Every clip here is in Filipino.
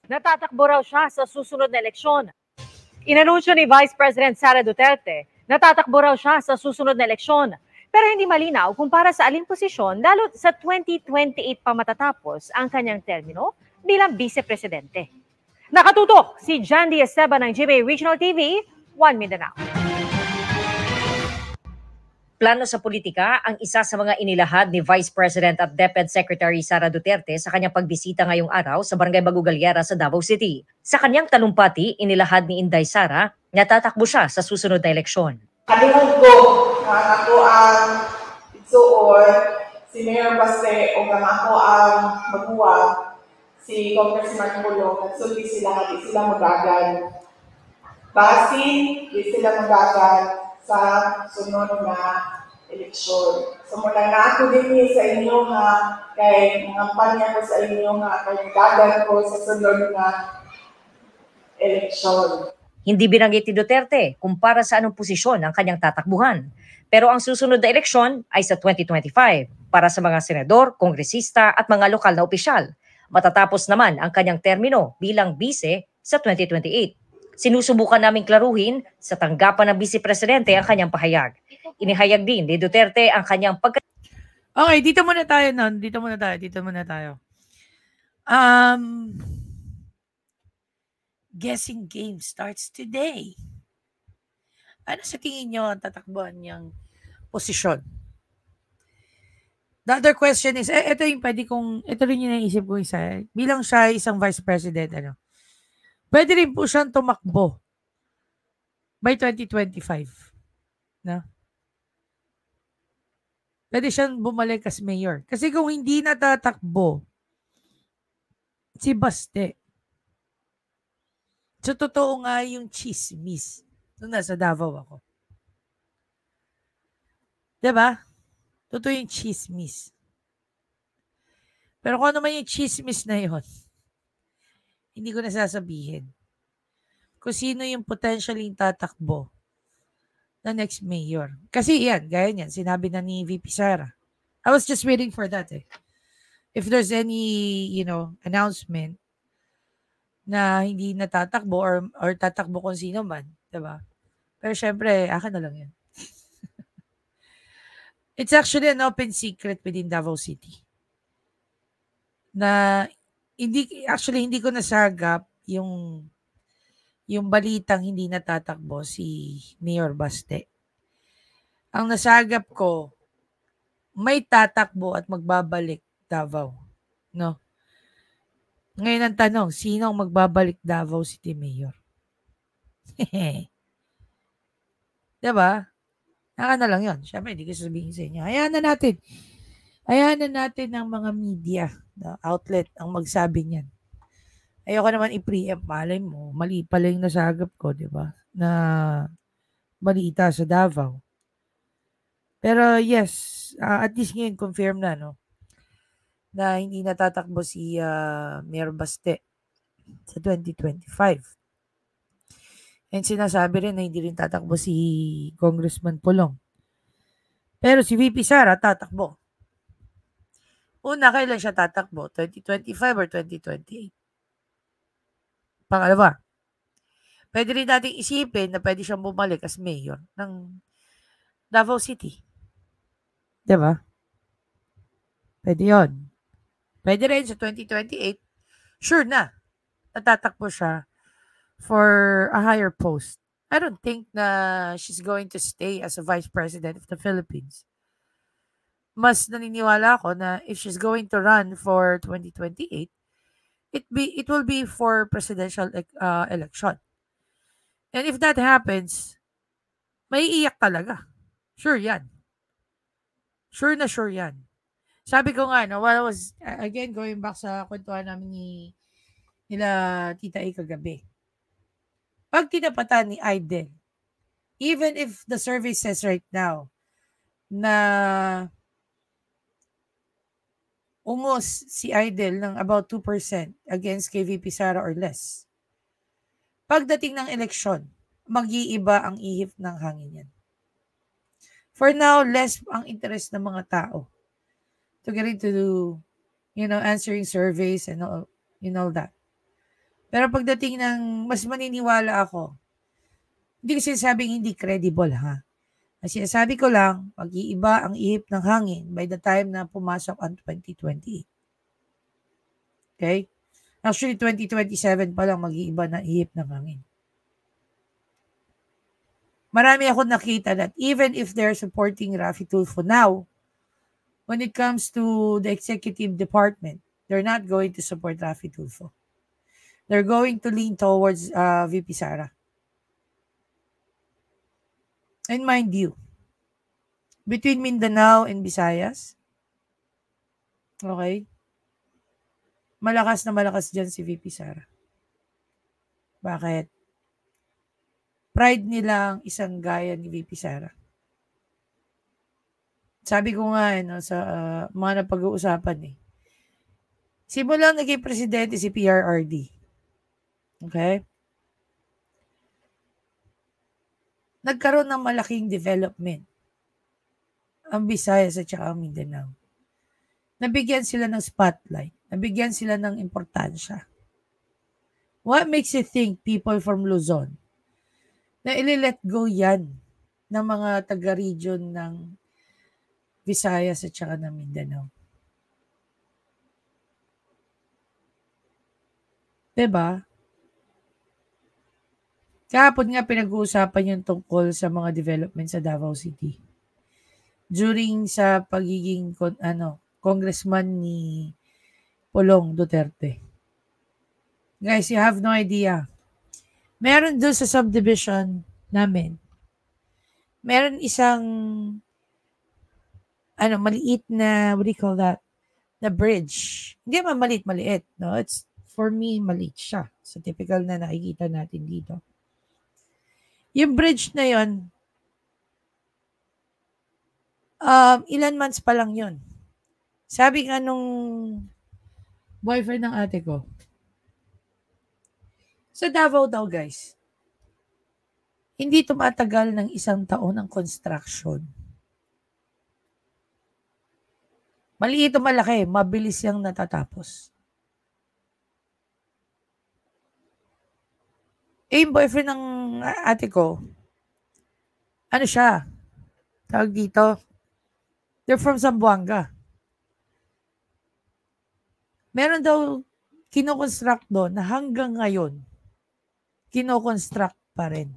Natatakbo raw siya sa susunod na eleksyon. Inanunsyo ni Vice President Sara Duterte, natatakbo raw siya sa susunod na eleksyon. Pero hindi malinaw kung para sa aling posisyon lalo sa 2028 pa matatapos ang kanyang termino bilang vice-presidente. Nakatutok si Jandy Esteban ng GMA Regional TV, 1 Mindanao. Plano sa politika ang isa sa mga inilahad ni Vice President at DepEd Secretary Sara Duterte sa kanyang pagbisita ngayong araw sa Barangay Bagugalyara sa Davao City. Sa kanyang talumpati, inilahad ni Inday Sara na tatakbo siya sa susunod na eleksyon. Kalihog ko ako ang igsuon, si Mayor Baste o ako ang maguwag, si Congressman Pulong, nagsulti sila, di sila magagan. Basi, di sila magagan sa sunod na eleksyon. So mula na ako din sa inyo nga, kay ngampanya ko sa inyo nga, kay gagan ko sa sunod na eleksyon. Hindi binanggit ni Duterte kung para sa anong posisyon ang kanyang tatakbuhan. Pero ang susunod na eleksyon ay sa 2025 para sa mga senador, kongresista at mga lokal na opisyal. Matatapos naman ang kanyang termino bilang bise sa 2028. Sinusubukan naming klaruhin sa tanggapan ng vice-presidente ang kanyang pahayag. Inihayag din ni Duterte ang kanyang Okay, dito muna tayo nun. Dito muna tayo. Guessing game starts today. Ano sa tingin nyo ang tatakbuhan niyang posisyon? The other question is, ito rin yung naisip ko isa. Bilang siya isang vice president, pwede rin po siyang tumakbo by 2025. No? Pwede siyang bumalik as mayor. Kasi kung hindi natatakbo si Baste, so totoo nga yung chismis nung nasa Davao ako. Diba? Totoo yung chismis. Pero kung ano man yung chismis na yun, hindi ko nasasabihin kung sino yung potentially tatakbo na next mayor. Kasi yan, gaya niyan, sinabi na ni VP Sara. I was just waiting for that If there's any, announcement na hindi natatakbo or tatakbo kung sino man, diba? Pero syempre, akin na lang yan. It's actually an open secret within Davao City na hindi ko nasagap yung balitang hindi natatakbo si Mayor Baste. Ang nasagap ko, may tatakbo at magbabalik Davao. No? Ngayon ang tanong, sino ang magbabalik Davao City Mayor? Diba? Naka na lang yun. Siyempre, hindi ko sabihin sa inyo. Hayaan na natin ng mga media outlet ang magsabi niyan. Ayoko naman i-preempt. Malay mo, mali pala yung nasagap ko, di ba? Na balita sa Davao. Pero yes, at least ngayon confirm na, na hindi natatakbo si Mayor Baste sa 2025. And sinasabi rin na hindi rin tatakbo si Congressman Pulong. Pero si VP Sara tatakbo. Una, kailan siya tatakbo? 2025 or 2028? Pangalawa, pwede rin natin isipin na pwede siyang bumalik as mayor ng Davao City. Diba? Pwede yun. Pwede rin sa 2028, sure na, natatakbo siya for a higher post. I don't think na she's going to stay as a vice president of the Philippines. Mas naniniwala ako na if she's going to run for 2028, it will be for presidential election. And if that happens, may iiyak talaga. Sure yan. Sure yan. Sabi ko nga, while I was, again, going back sa kwentuhan namin nila Tita A kagabi. Pag tinapatan ni Aiden, even if the survey says right now na umos si Aiden ng about 2% against kay VP Sara or less, pagdating ng eleksyon, mag-iiba ang ihip ng hangin yan. For now, less ang interest ng mga tao to get into, answering surveys and all that. Pero pagdating ng mas maniniwala ako, hindi ko sinasabing hindi credible ha. Ang sinasabi ko lang, mag-iiba ang ihip ng hangin by the time na pumasok ang 2028. Okay? Actually, 2027 pa lang mag-iiba na ihip ng hangin. Marami ako nakita that even if they're supporting Raffy Tulfo now, when it comes to the executive department, they're not going to support Raffy Tulfo. They're going to lean towards VP Sara. And mind you, between Mindanao and Visayas, okay, malakas na malakas dyan si VP Sara. Bakit? Pride nilang isang gaya ni VP Sara. Sabi ko nga sa mga napag-uusapan simulang naging presidente si PRRD. Okay? Nagkaroon ng malaking development ang Visayas at saka ang Mindanao. Nabigyan sila ng spotlight. Nabigyan sila ng importansya. What makes you think people from Luzon na ili-let go yan ng mga taga-region ng Visayas at saka ng Mindanao? Diba? Kahapon nga pinag-uusapan yung tungkol sa mga development sa Davao City. During sa pagiging congressman ni Pulong Duterte. Guys, you have no idea. Meron doon sa subdivision namin. Meron isang maliit na, what do you call that? Na bridge. Hindi naman maliit. No? It's, for me, maliit siya. So, typical na nakikita natin dito. Yung bridge na yon, ilan months pa lang yun. Sabi nga nung boyfriend ng ate ko, sa Davao daw guys, hindi tumatagal ng 1 taon ang construction. Maliit o malaki, mabilis yang natatapos. Yung boyfriend ng ate ko, siya? Tawag dito, they're from Zamboanga. Meron daw kinoconstruct doon na hanggang ngayon, kinoconstruct pa rin.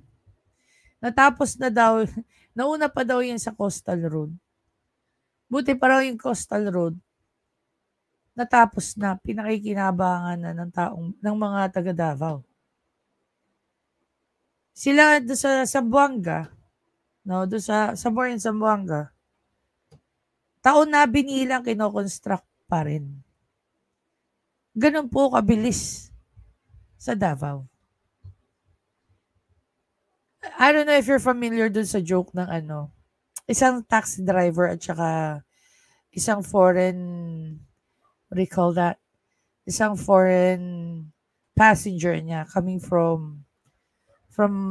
Natapos na daw, nauna pa daw yan sa Coastal Road. Buti pa raw yung Coastal Road, natapos na, pinakikinabangan na ng mga taga Davao. Sila doon sa Zamboanga, doon sa somewhere in Zamboanga, taon na binilang kinoconstruct pa rin. Ganun po kabilis sa Davao. I don't know if you're familiar dun sa joke ng isang taxi driver at saka isang foreign, what do you call that? Isang foreign passenger niya coming from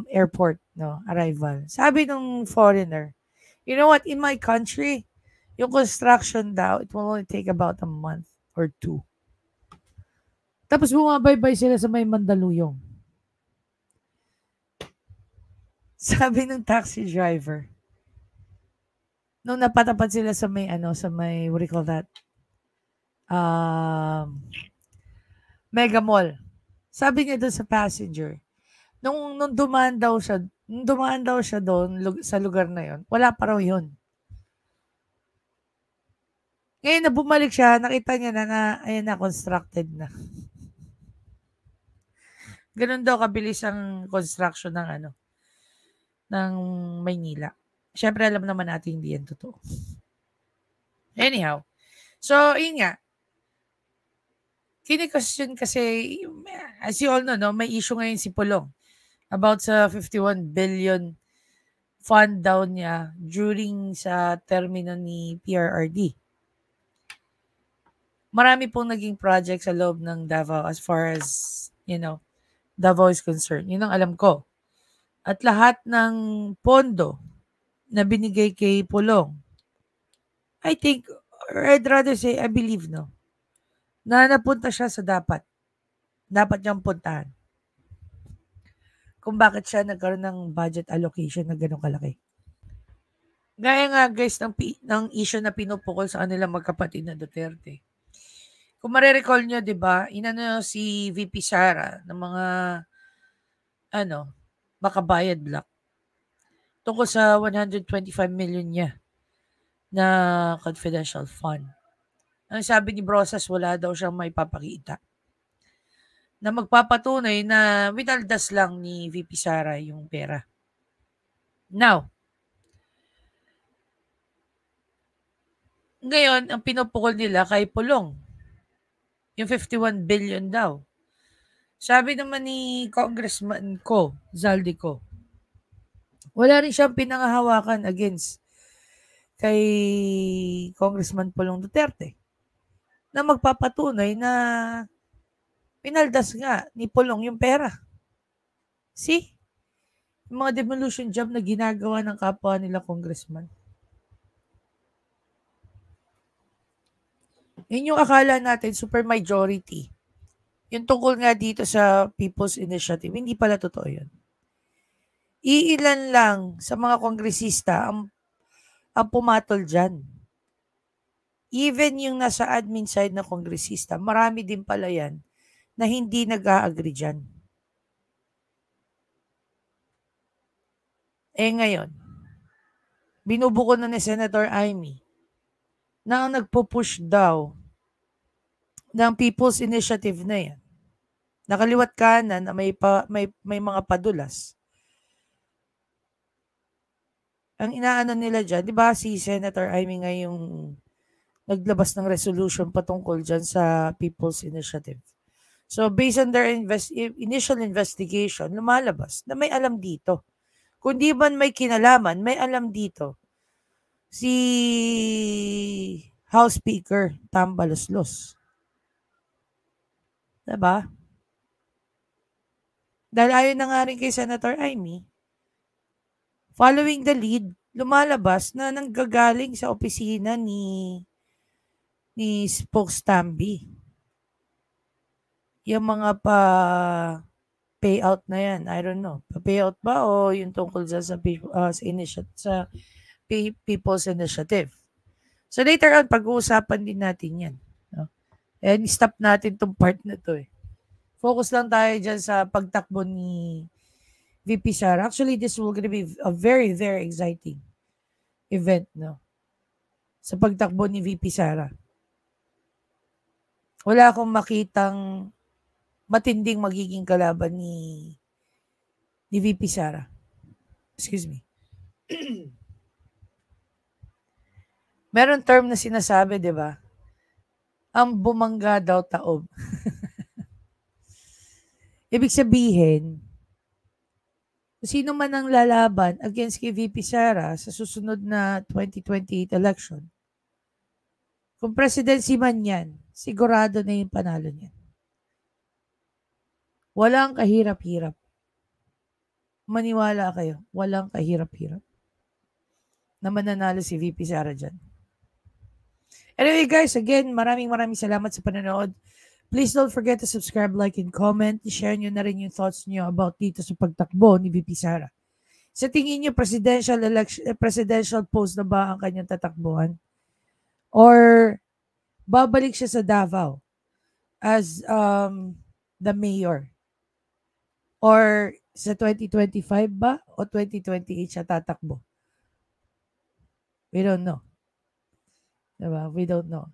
airport, arrival. Sabi nung foreigner, you know what, in my country, yung construction daw, it will only take about a month or 2. Tapos bumabaybay sila sa may Mandaluyong. Sabi ng taxi driver, nung napatapat sila sa may what do you call that? Mega Mall. Sabi niya doon sa passenger, nung dumaan daw siya doon sa lugar na yon, wala pa raw yun. Ngayon na bumalik siya, nakita niya na ayan na, constructed na. Ganun daw kabilis ang construction ng Maynila. Siyempre, alam naman natin hindi yan totoo. Anyhow, so, yun nga. Kini-question kasi, as you all know, may issue ngayon si Pulong about sa 51 billion fund daw niya during sa termino ni PRRD. Marami pong naging project sa loob ng Davao as far as, Davao is concerned. Yun ang alam ko. At lahat ng pondo na binigay kay Pulong, I think, or I'd rather say, I believe, na napunta siya sa dapat. dapat niyang puntahan. Kung bakit siya nagkaroon ng budget allocation na gano'ng kalaki. Gaya nga guys ng issue na pinupukol sa kanila magkapatid na Duterte. Kung marirecall nyo, di ba, inano si VP Sara ng mga makabayad block tungkol sa 125 million niya na confidential fund. Ang sabi ni Brosas, wala daw siyang may papakita na magpapatunay na winaldas lang ni VP Sara yung pera. Now, ngayon, ang pinupukol nila kay Pulong, yung 51 billion daw. Sabi naman ni Congressman Zaldico, wala rin siyang pinangahawakan against kay Congressman Pulong Duterte na magpapatunay na pinaldas nga ni Pulong yung pera. See? Yung mga demolition job na ginagawa ng kapwa nila congressman. Yun yung akala natin, super majority. Yung tungkol nga dito sa People's Initiative, hindi pala totoo yun. Iilan lang sa mga kongresista ang pumatol dyan. Even yung nasa admin side na kongresista, marami din pala yan na hindi nag-a-agree dyan. Ngayon, binubuko na ni Senator Amy na ang nagpo-push daw ng People's Initiative na yan, nakaliwat kanan na may mga padulas. Ang inaano nila dyan, di ba si Senator Amy nga yung naglabas ng resolution patungkol dyan sa People's Initiative. So based on their initial investigation, lumalabas na may alam dito. Kung di man may kinalaman, may alam dito si House Speaker Tambaloslos. Diba? Dahil ayon na nga rin kay Senator Amy, following the lead, lumalabas na nanggagaling sa opisina ni Spokestamby. Yung mga payout na yan, I don't know. Pa-payout ba o yung tungkol sa People's Initiative? So later on, pag-uusapan din natin yan. No? And stop natin tong part na to eh. Focus lang tayo dyan sa pagtakbo ni VP Sara. Actually, this will gonna be a very, very exciting event, no? Sa pagtakbo ni VP Sara. Wala akong makitang matinding magiging kalaban ni VP Sara. Excuse me. Meron term na sinasabi, di ba? Ang bumangga daw taob. Ibig sabihin, sino man ang lalaban against kay VP Sara sa susunod na 2028 election, kung presidency man yan, sigurado na yung panalo niyan. Walang kahirap-hirap. Maniwala kayo, walang kahirap-hirap na mananalo si VP Sara dyan. Anyway guys, again, maraming salamat sa panonood. Please don't forget to subscribe, like, and comment. I-share nyo na rin yung thoughts nyo about dito sa pagtakbo ni VP Sara. Sa tingin nyo, presidential post na ba ang kanyang tatakbuhan? Or babalik siya sa Davao as the mayor? Or sa 2025 ba o 2028 siya tatakbo? We don't know. Diba? We don't know.